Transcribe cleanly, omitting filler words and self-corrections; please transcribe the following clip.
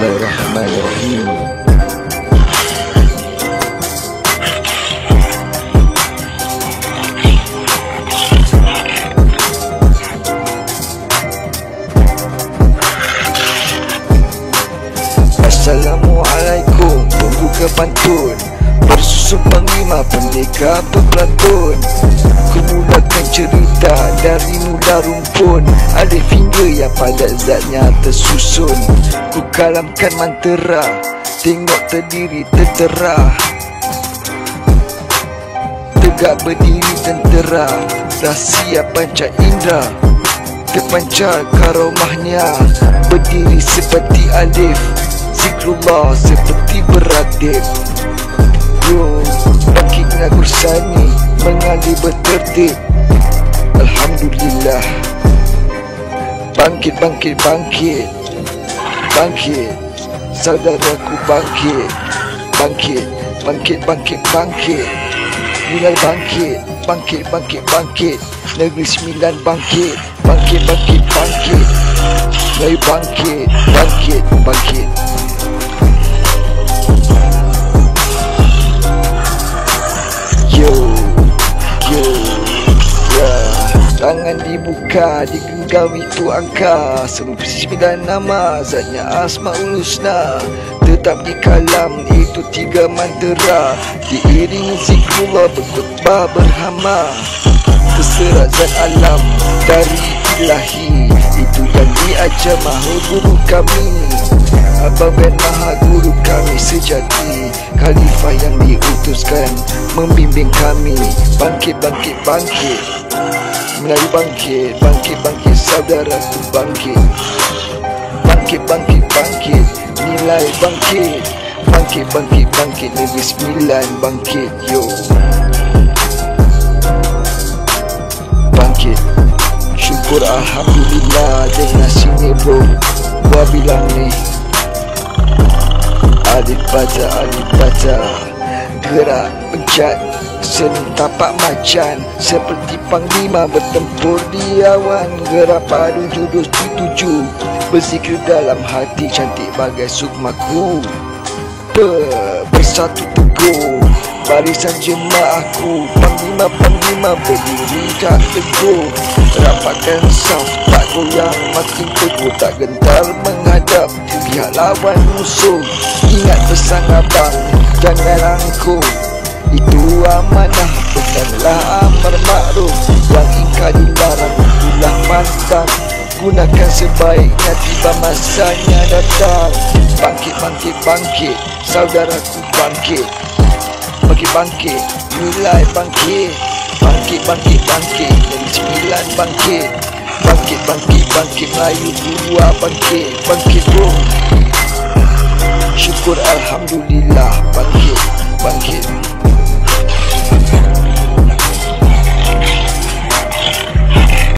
Bismillahirrahmanirrahim. Assalamualaikum, pembuka pantun, bersusun panglima pendekar pelantun. Ku mulakan cerita dari mula rumpun, alif hingga yang pada zatnya tersusun. Ku kalamkan mantera, tengok terdiri tentera, tegak berdiri tentera, rahsia panca indera, terpancar karomahnya, berdiri seperti alif, zikrullah seperti beradib. Yo, bangkitlah bersani, mengalir bertertib. Alhamdulillah. Bangkit, bangkit, bangkit, bangkit, saudaraku bangkit, bangkit, bangkit, bangkit, bangkit. Mulai bangkit, bangkit, bangkit, bangkit. Negeri Sembilan bangkit, bangkit, bangkit, bangkit. Mulai bangkit, bangkit, bangkit. Tangan dibuka, digenggam itu angka 99 nama, zatnya Asmaul Husna. Tetap di kalam itu 3 mantera, diiringi zikrullah berkhutbah berhama. Terserat zat alam dari ilahi, itu yang diajar maha guru kami, Abang Ben Maha Guru kami sejati, Khalifah yang diutuskan membimbing kami. Bangkit, bangkit, bangkit, Melayu bangkit, bangkit, bangkit, saudaraku bangkit. Bangkit, bangkit, bangkit, nilai bangkit. Bangkit, bangkit, bangkit, Negeri Sembilan bangkit, yo. Bangkit, syukur Alhamdulillah dengan sini bro. Gua bilang ni, alif baca, gerak pencet seni tapak macan, seperti panglima bertempur di awan. Gerak padu judus dituju, berzikir dalam hati cantik bagai sukmaku. Bersatu teguh barisan jemaahku, panglima-panglima berdiri tak teguh. Rapatkan saf tak goyang, makin teguh tak gentar menghadap pihak lawan musuh. Ingat pesan abang, jangan angkuh, itu amanah, bukanlah amar makruf. Yang ingkar dilarang itulah mantap, gunakan sebaiknya tiba masanya datang. Bangkit, bangkit, bangkit, saudaraku bangkit. Bangkit, bangkit, nilai bangkit. Bangkit, bangkit, bangkit, Negeri Sembilan bangkit. Bangkit, bangkit, bangkit, Melayu Gurua bangkit. Bangkit bro, syukur Alhamdulillah bangkit, bangkit.